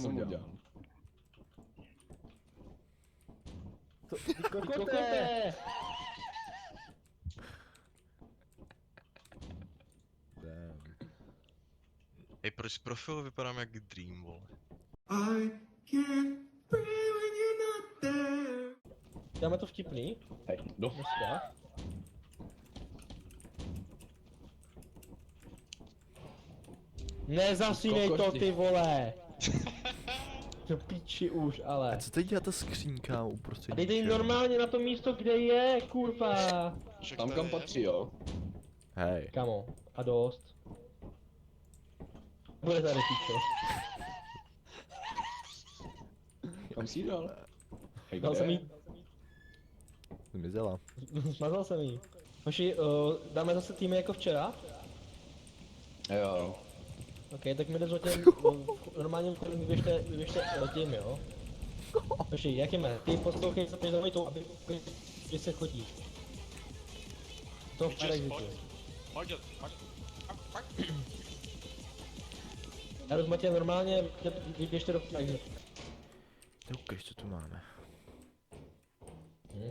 jsem udělal. Ty kokoté! Ej, proč z profilu vypadám jak Dream, vole? Dáme to vtipný? Hej, no. Dneska. Nezasínej to, ty vole! Do píči už, ale. A co teď dělá ta skřínka uprostřed Dejte jim ničeho? normálně na to místo, kde je, kurva! Však Tam tady kam je. patří, jo? Hej. Kamo, a dost. Bude tady píčo. Kam jsi dal? Hej, Dal kde jsem je? jí, Zmizela. smazal jsem jí. Hoši, dáme zase týmy jako včera? Jo. Ok, tak mi jde zatím, normálně vyběžte tým, jo? Hoši, jak jme? Ty poslouchej se pěždovaj to, aby když se chodí. To v Just existuje. Pojď, pojď. Já rozumím tě normálně, vyběžte do exitu. Ty ukaž, co tu máme.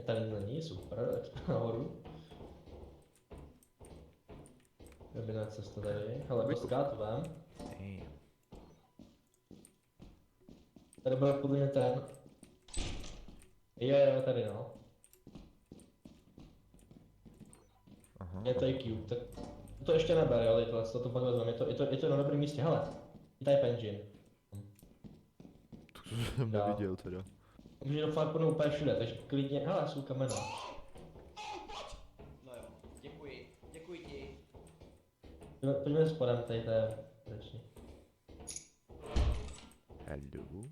Tady není, super, tak nahoru. Jediná cesta tady, hele, poskat vám. Hej. Tady byl podle mě ten. Jo, tady no. Aha. Je tady Q, tak to ještě neber, jo, to pak vezmeme, je to na dobrém místě, hele. Type engine. To jsem Jo. neviděl teda. Může to fakt podnout úplně všude, takže klidně, hele, jsou kamena. No jo, děkuji ti. Pojďme spodem, tady to je lepší. Hello.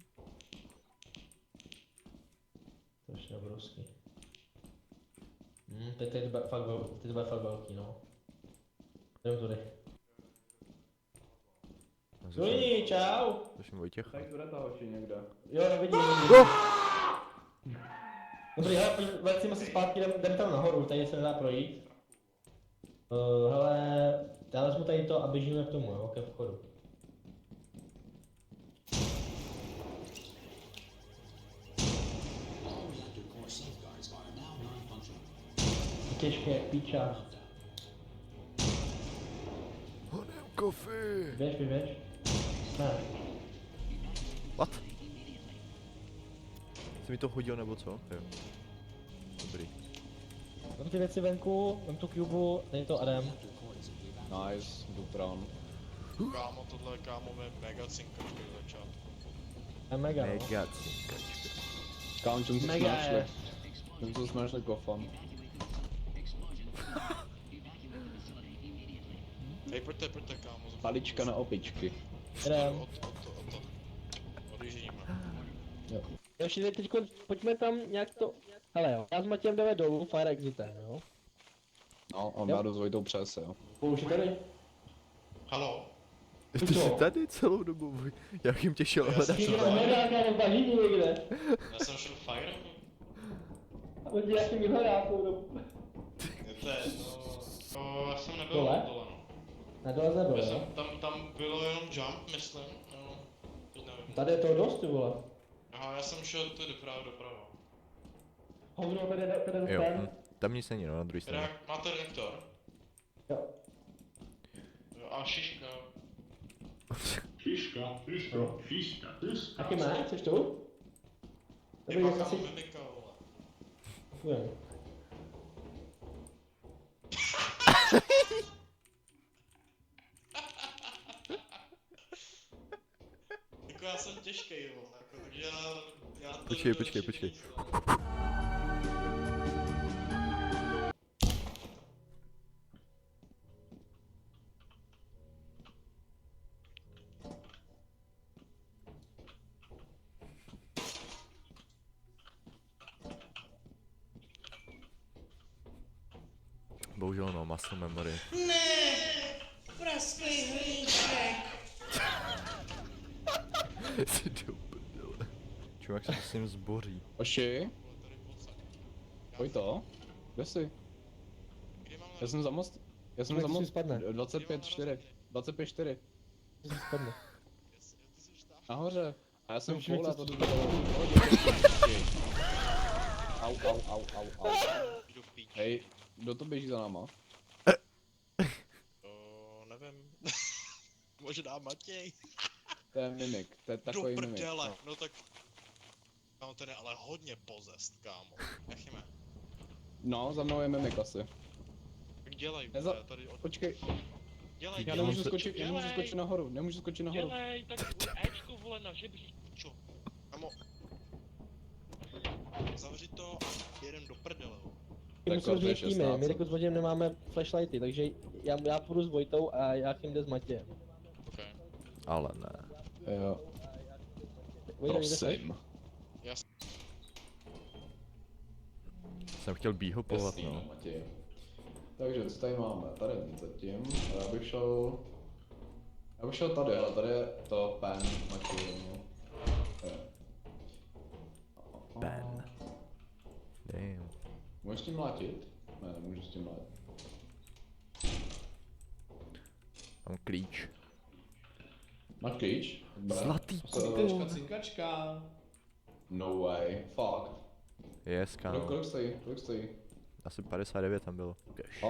To už je obrovský. Teď bude fakt velký, no. Jdem tudy. Zujni, čau! Slyším Vojtěch. Tak bude ta hoši někde. Jo, nevidím. Dobrý, hele, vracíme se zpátky, jdem tam nahoru, tady se nedá projít. Hele, já vezmu tady to a běžíme k tomu, jo, ke vchodu. Těžké, píča. Honem coffee. Běž. Ne. What? Jsi mi to hodil nebo co? Jo. Dobrý. Mám ty věci venku, mám tu cubu, tady to Adam. Nice, Dupran. Kámo, tohle je kámové mega cinkačky v začátku. Je mega, no. Mega cinkačka. Kámo, čemu jsme Mega našli? je. Čemu jsme našli kofan? Hej, pojďte, kámo. Palička na opičky. Jdem. Odjíždíme. Jo. Ještě teď pojďme tam nějak to... Hele jo, já s Matějem jdeme dolů, fire exitem, jo. No, on Jo. má dost Vojtou přes, jo. Už je tady? Halo? Ty jsi tady celou dobu, jak jim těšil hledat. Ty mám hledáka v bažíně někde. Já jsem šel fire? A on nějaký mi hledá tou dobu. To je no... Já jsem nebyl Dole? dole, no. Na dole nebyl, Já jo? jsem, tam bylo jenom jump, myslím. No, teď nevím. Tady je toho dost, ty vole. Aha, já jsem šel tu doprava. Hovno, tady Jo, ten. tam nic není, no, na druhé straně. Máte reaktor? Jo. Jo, a šiška. Fischka. Taky má, chceš tu? Je Dobrý, pak jak kámo asi... mimika, vole. Fujem. Jako já jsem těžkej, vole, jako, takže já to Počkej, jdu počkej, radši počkej. víc, vole. Bohužel no, muscle memory. Ne, prasklý hříšek. Jsi do prdele. Čumak se s ním zboří. Hoši, Vojto, kde jsi? Kdy mám Já jsem za most. Já jsem Jak za si most. spadne? 25-4. 25-4. Ty se spadne. Nahoře. A já jsem Už vím, půl, já co to jsi jdu. Au. Jdu v píči. Hej, kdo to běží za náma? Nevím. Možná Matěj. To je mimik, to je Do takový mimik. prdele, no tak... Kámo, ten je ale hodně pozest, kámo. Nechme. No, za mnou je mimik asi. Tak dělej, Neza- vole, tady od... Počkej, Dělej, já dělej. nemůžu skočit nahoru, nemůžu skočit nahoru. Dělej, tak Ečko, vole, na žebřík, čo? Kámo. Zavři to a jedem do prdele, vole. Tak Musíme to je změnit týmy, 16. my jako s Vodem nemáme flashlighty, takže já půjdu s Vojtou a Jáchym jde s Matějem. Ok. Ale ne. Jo, Vojta, kde seš? prosím. Jsem chtěl bíhopovat, no. Matěj. Takže co tady máme? Tady není zatím. Já bych šel tady, ale tady je to pen Matěj. No. Ben. Damn. Můžeš s tím mlátit? Ne, nemůžu s tím mlátit. Mám klíč. Máš klíč? Dobré. Zlatý Co- Cinkačka. No way, fuck. Yes, kámo. Kolik stojí? Kolik stojí? Asi 59 tam bylo. Cash.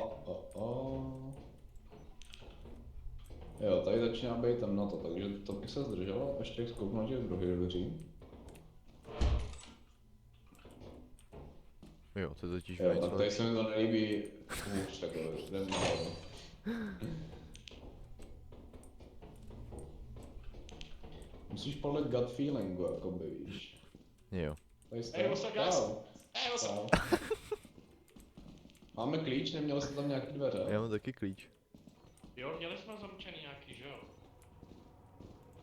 Jo, tady začíná být temnoto, takže to bych se zdrželo, ještě zkouknu na těch druhých dveří. Jo, to je totiž Jo, víc, tak tady se mi to nelíbí hůř, takhle, jdem nahoru. Musíš podle gut feelingu, jakoby, víš. Jo. Tady jste. Hey, what's up, guys? Čau. Hey, what's up? Čau. Máme klíč, neměli jste tam nějaký dveře? Já mám taky klíč. Jo, měli jsme zaručený nějaký, že jo?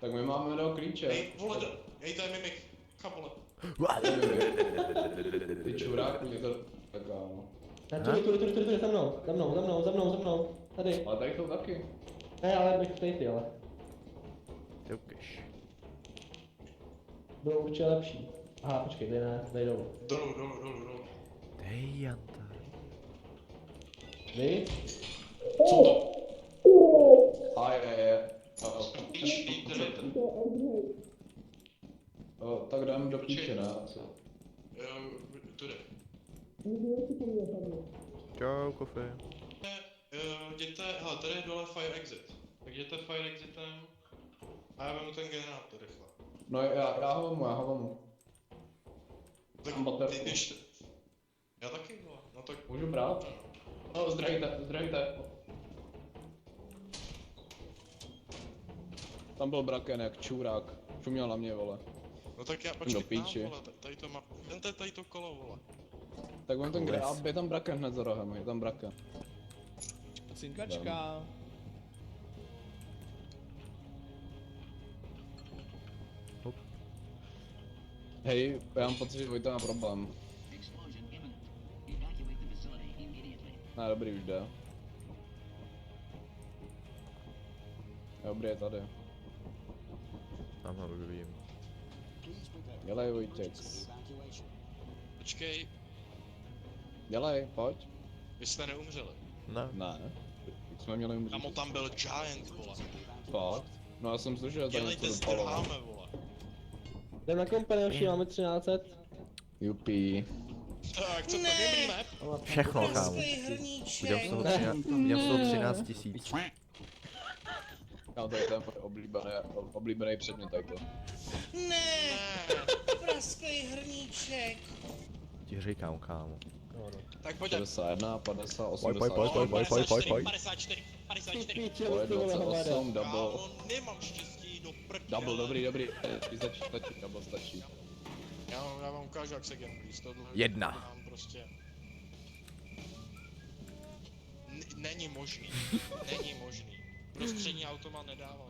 Tak my máme do klíče. Hej, vole, hej, to je mimik. Kam, vole? Ty čuráku, je to tak áno. Tudy, za mnou, tady. Ale tady jsou taky. Ne, ale bych ty, ale. Jo, cash. Bylo určitě lepší. Aha, počkej, tady dolů. Dolů. Dej, Janta. Vy? Co to? A je. Tak jdem do píče, ne? Tudy. Čau, kofe. Jděte, hele, tady je dole fire exit. Tak jděte fire exitem. A já vemu ten generátor rychle. No já ho vemu. Tak Mám baterku. ty běžte. Já taky, vole. No tak... Můžu brát? No, zdravíte. Tam byl braken jak čurák. Šuměl na mě, vole. No tak já Do počkej, píči. vole, tady to má... Vemte tady to kolo, vole. Tak on ten Kulis. je tam braken hned za rohem, je tam braken. Cinkačka. Hej, já mám pocit, že Vojta má problém. Ne, dobrý, už jde. Dobrý, je tady. Aha, už vím. Dělej, Vojtěk. Počkej, Dělej, pojď. vy jste neumřeli. Ne. Ne. Jak jsme měli umřít. Kamo, tam byl giant, vole. Fakt? No já jsem slyšel, že tam Dělejte něco dopadlo. zdrháme, vole. Jdem na kompany, už máme 1300. Jupi. Tak, co to Ne. vymríme? Všechno, kámo. Praskej hrníček. Udělám z toho 13 tisíc. No to je ten oblíbený předmět, tak to. Ne. Ne. Praskej hrníček. Ti říkám, kámo. Tak pojď. 61, 50, Pojď, 80. pojď. 54. Pojď, 28, double. Kámo, nemám štěstí do prdele. Double, dobrý. Stačí, double stačí. Já vám ukážu, jak se gamblí. Z tohohle Jedna. mám prostě... Není možný. Prostřední automat nedává.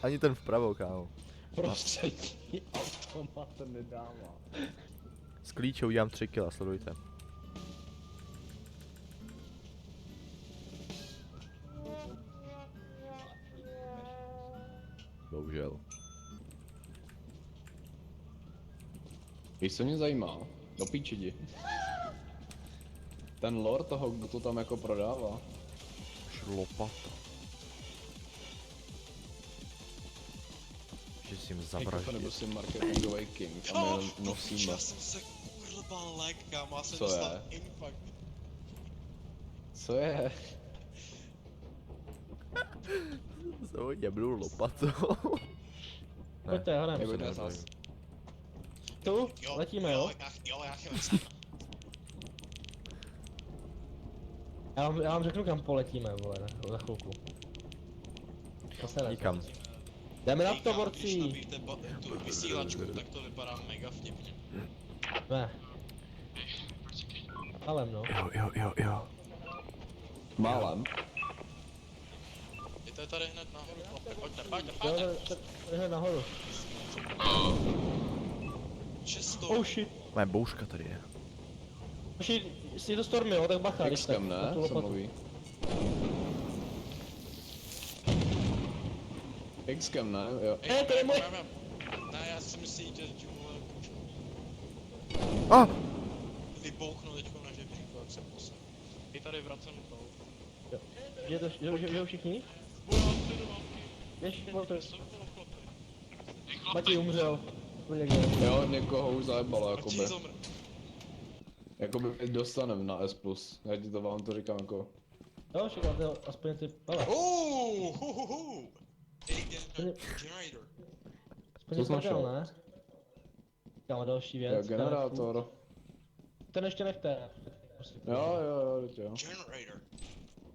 Ani ten vpravo, kámo. Prostřední automat to nedává. Z klíče udělám 3 kila, sledujte. Bohužel. Víš, co mě zajímá? Do píči jdi. Ten lore toho, kdo to tam jako prodává. Šlopata. Že si musím Jako zavraždit. nebo si marketingový king a my jenom nosíme. Já jsem se kurva lek, kámo, já jsem Co dostal je? infarkt. Co je? Co, jebnu lopatou. Pojďte, honem. Jako se dnes nebavím. Tu, letíme, jo? Já chtěl sám. Já vám řeknu, kam poletíme, vole, za chvilku. To se ne. Nikam. Jdeme na Hej, to, kámo, když borci. nabíjíte tu vysílačku, tak to vypadá mega vtipně. Ne. Ale no. Jo. Málem. Je to tady hned nahoru, chlapi, pojďte. Jo, jdeme nahoru. 600. Oh shit. Moje bouška tady je. Shit, je to stormy, jo, tak bacha, když tak. Xkem, na ne? tu Se lopatu. mluví. Xkem, ne? Jo. To je moje. Ne, já si myslím, že vole, A! vybouchnu teďko na žebříku, jak se posel. I tady vracím to. Že všichni? Vojáci do války. Ještě motor. Jsou to chlapi. Matěj umřel. Jo, někoho už zajebalo, jakoby. Martin zomr. Jakoby dostanem na S+. Já ti to vám to říkám jako. Jo, však to aspoň ty pala. Generator. Aspoň Co ty jsi našel? prdel, ne? Kámo, další Jo, věc. generátor. Ten ještě nechte. Prostě Jo, teď jo. Generator.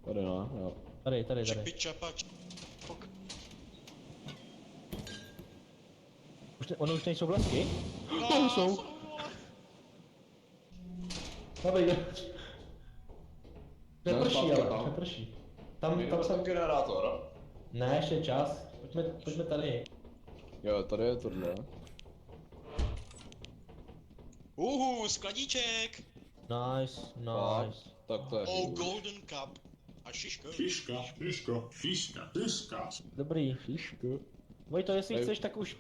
Tady ne, jo. Tady. Čipi čapač. Fok. Ono už nejsou blesky? No, jsou. Dobrý, neprší, zpátky ale tam. neprší. Tam jsem... generátor. Ne, ještě čas. Pojďme tady. Jo, tady je tohle. skladíček. Nice. Tak to je. Oh, golden cup. A šiška. Šiška. Dobrý. Vojto, jestli Tady- chceš, tak už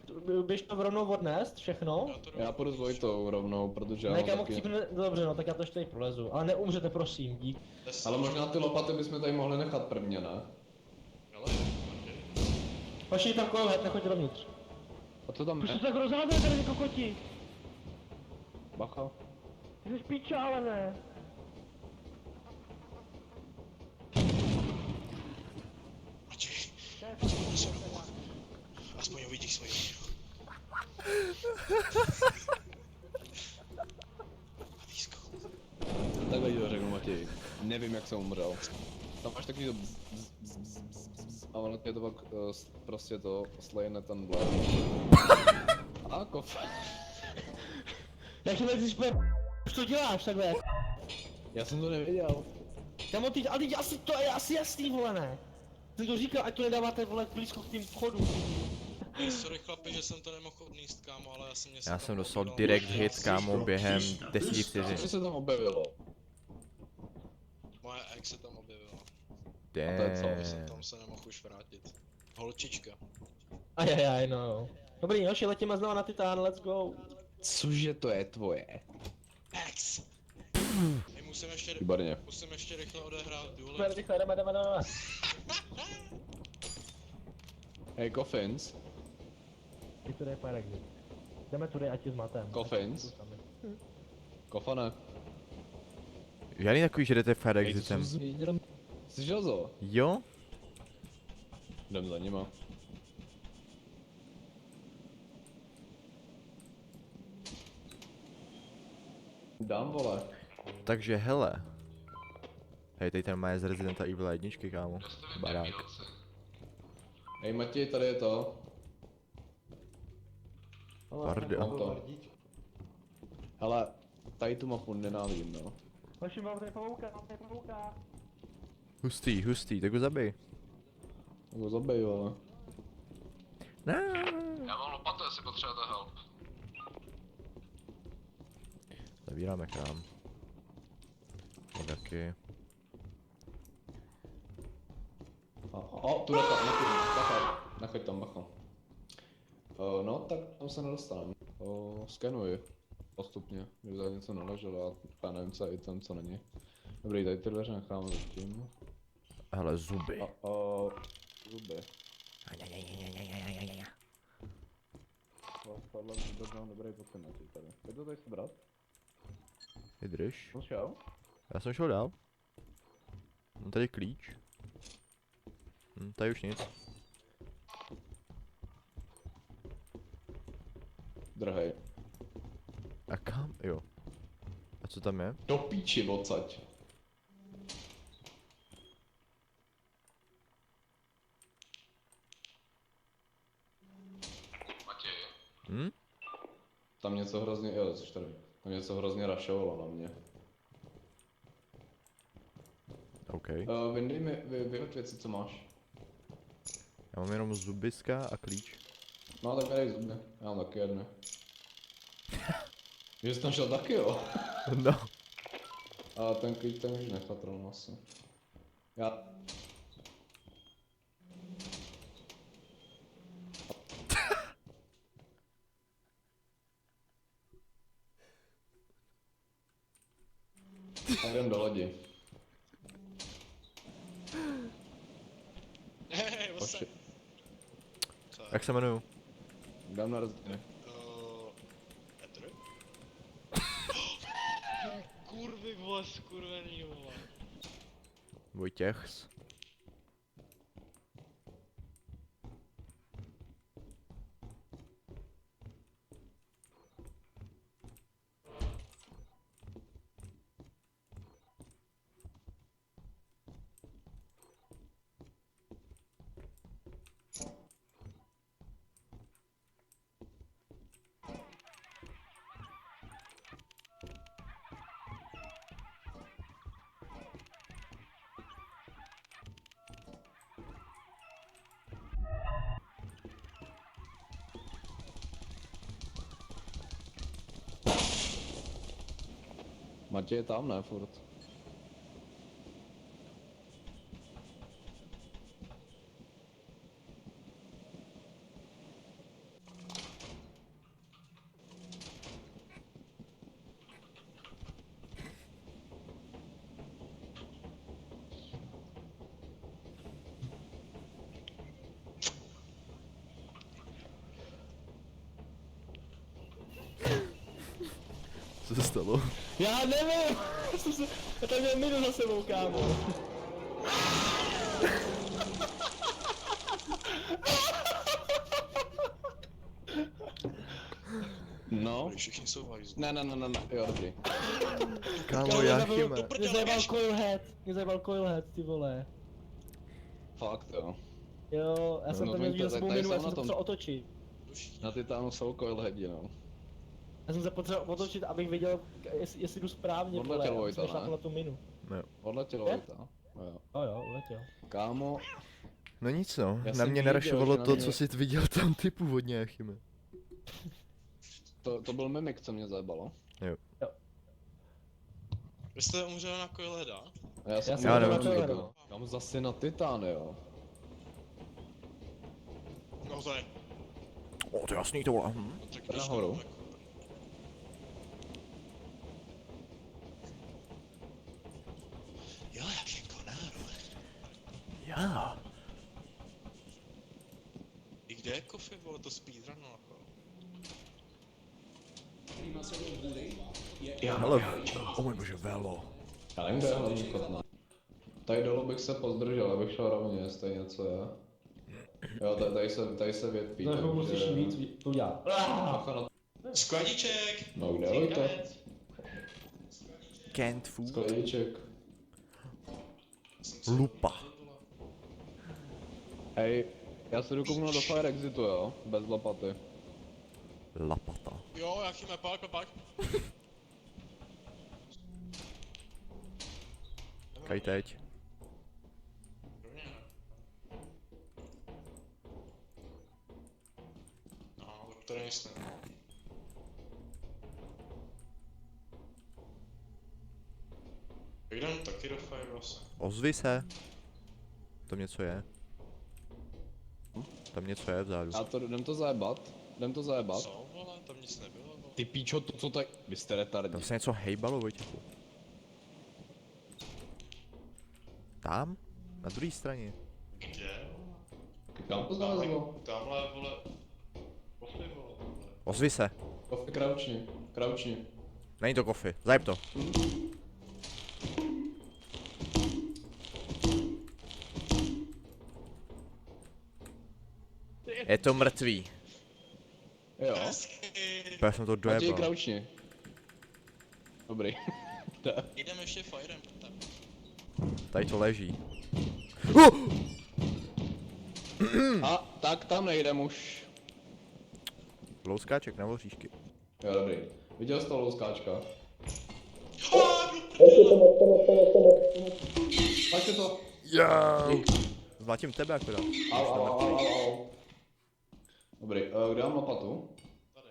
běž to rovnou odnést, všechno. Já to jdu. Já půjdu s Vojtou rovnou, protože já Ne, mám kámo, taky... chcípne, dobře, no tak já to ještě tady prolezu. Ale neumřete, prosím, dík. Ale možná ty lopaty bychom tady mohli nechat prvně, ne? Ale, Paši, tam kolet, nechoď dovnitř. A co tam je? tak rozhádají tady ty kokoti. Bacha. Ty jsi píča, ale ne. Matěj, aspoň uvidíš svoji hru. A výzko. Takhle ti to řeknu, Matěj. Nevím, jak jsem umřel. Tam máš takový to a ono tě to pak prostě to slejne ten bled. A kof. Jak se tady už to děláš takhle? Já jsem to nevěděl. Kámo, ty, ale teď asi to je asi jasný, vole, ne? Jsem to říkal, ať to nedáváte, vole, blízko k tým vchodu. Ej, sorry chlapi, že jsem to nemohl odníst, kámo, ale já jsem mě Já tam jsem dostal podíval. direct hit, kámo, během 10 Co vteřin. se tam objevilo? Moje ex se tam objevila. to je co? Damn. Tam se nemohl už vrátit. Holčička. Ajajaj, no jo. Dobrý, hoši, letíme znova na Titán, let's go. Cože to je tvoje? Ex! Ej, Výborně. musím ještě rychle odehrát duel. Rychle, jdeme. Hej, Coffins. Teď to jde pár exit. Jdeme tudy, ať je s matem. Coffins. Kofane. Žádný takový, že jdete fire Hej, to exitem. jsou Jsi želzo? Jo? Jdem za nima. Dám, vole. Takže hele. Hej, tady ten má je z Residenta Evil 1, kámo. Barák. Hej, Matěj, tady je to. Pardon. Mám to. Hele, tady tu mapu nenávidím, no. Hoši, mám tady pavouka. Hustý, tak ho zabij. Nebo zabij, vole. Ne. Já mám lopatu, jestli potřebujete help. Zavíráme krám. Taky. Tu bacha. Nechoď tam, bacha. No, tak tam se nedostaneme. Skenuji. Postupně, kdyby tady něco neleželo, já nevím, co je tam, co není. Dobrý, tady ty dveře necháme zatím. Hele, zuby. Zuby. tohle vůbec mám dobrý pocit na tě tady. Pojď to tady sebrat. Vydrž. On šel? Já jsem šel dál. Mám tady klíč. Tady už nic. Drhej. A kam? Jo. A co tam je? Do píči odsaď. Hm? Tam něco hrozně, jo, jsi tady. Tam něco hrozně rašovalo na mě. OK. Vyndej mi, vyhoď věci, co máš. Já mám jenom zubiska a klíč. No tak dej zuby, já mám taky jedny. Že jsi tam šel taky, jo? No. A ten klíč tam už nechat rovnou asi. Já... A jdem do lodi. Hej, what's Oši. up? Co? Jak se jmenuju? Jdem na rozdíly. Petr? Kurvy, vole, skurvený, vole. Vojtěchs. Matěj je tam, ne, furt. Co se stalo? Já nevím! Já tam měl minu za sebou, kámo. No. Všichni jsou hajzli. Ne, jo, dobrý. Kámo, já chyme. Mě zajebal coilhead, ty vole. Fakt, jo. Jo, já jsem No, tam to měl za sebou tady minu, jsou já na jsem to tom. potřeboval otočit. Na Titánu jsou coilheadi, no. Já jsem se potřeboval otočit, abych viděl, jestli jdu správně, Podle vole, Vojta, abych nešlapl ne? na tu minu. Odletělo Je? Vojta. Jo. Jo, uletěl. Kámo, No nic no, Já na jsem mě viděl, narašovalo že na to, mě- co jsi viděl tam ty původně, Achime. to byl mimik, co mě zajebalo. Vy jste umřel na Coilheada? A já jsem jsem Já umřel nevím. na nevím. mimika. Kam zase na Titán, jo. No tady. O, to je jasný to vole. Tak Jde nahoru. Jo, jak je konáro. Já. I kde je Kofi, vole, to speedrun, jako? Hele, o můj bože, velo. Já nevím, kde je hlavní kotna. Tady dolů bych se pozdržel, abych šel rovně, stejně co je. Jo, tady se větví, No, jako musíš víc to udělat. Bacha na... Skladíček! No, kde je to? Canned food. Skladiček. Lupa. Hej, já se jdu kouknout do Fire Exitu, jo? Bez lopaty. Lapata. Jo, já chyme, pak. Kaj teď. No, tak to nejsem. Jdem taky do Firehouse. Ozvi se. Tam něco je. Tam něco je vzadu. Jdem to zajebat. Co, vole, tam nic nebylo, vole. Ty píčo, to co tady... Vy jste retardní. Tam se něco hejbalo, Vojtěchu. Tam? Na druhé straně. Kde? Kam to zalezlo? Tamhle, vole. Kofi, vole, tohle. Ozvi se. Kofi, kraučni. Kraučni. Není to Kofi, zajeb to. Je to mrtvý. Jo. Já jsem to Matěj, dojebal. kraučni. Dobrý. Jdeme ještě Firem. Tady to leží. A tak tam nejdem už. Louskáček na voříšky. Jo, dobrý. Viděl jsi toho louskáčka? Pojďte to. Jo. Zmlatím tebe akorát. Au. Dobrý, kde mám lopatu? Tady.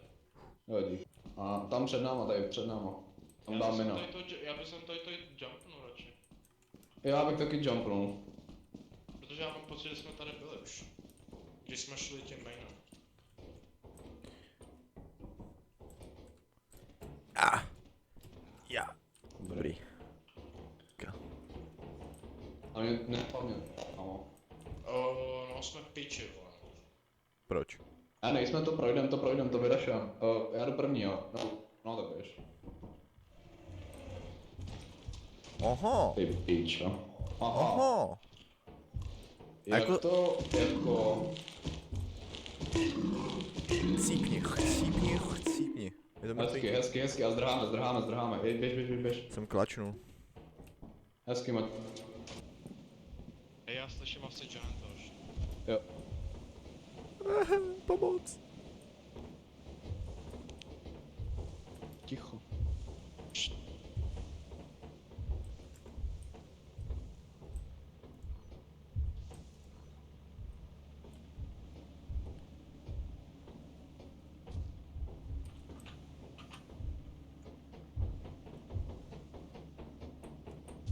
Jo, dík. A tam před náma, tady před náma. Tam dám mina. Já bych tady to jumpnul radši. Já bych taky jumpnul. Protože já mám pocit, že jsme tady byli už. Když jsme šli tím mainem. Já. Dobrý. A mě nepadně. Ano. No jsme piči, vole. Proč? A nejsme to projdem, to vydašem. Já jdu první, jo. No tak běž. Oho. Ty pičo. Aha. Oho. Jak Jako- to, jako... Cípni. Je to mrtvý. Hezky, a zdrháme. Běž. Jsem klačnul. Hezky, mať. Já slyším asi giant už. Jo. Pomoc. Ticho.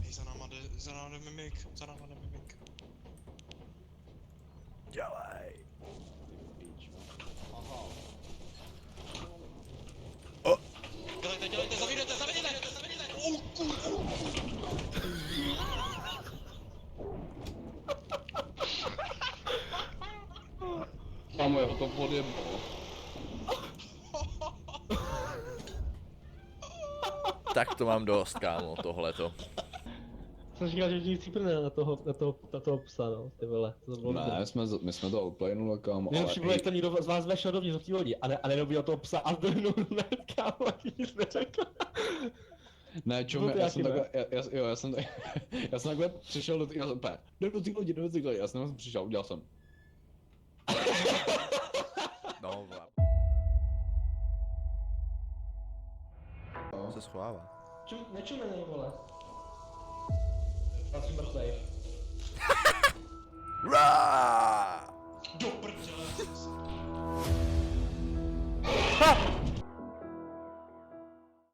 Hej, za náma jde mimik. Dělej. Aha. Dělejte, zavídejte! Kámo, jeho to podjebalo. Tak to mám dost, kámo, tohleto. Jsem říkal, že ti cípne na toho psa, no, ty vole. To bylo dobré. Ne, my jsme to outplaynuli, kámo, ale Nejlepší bylo, jak to někdo z vás vešel dovnitř do té lodi a nedobil toho psa a zdrhnul hned, kámo, a ti nic neřekl. Ne, Bylo čumě, to já jsem jaký, takhle, já jsem takhle přišel do té, já jsem úplně, jdu do té lodi, já jsem přišel, udělal jsem. No, vole. Se schovává. Nečumenej, vole. Já jsem mrtvej. Do prdele! Ha!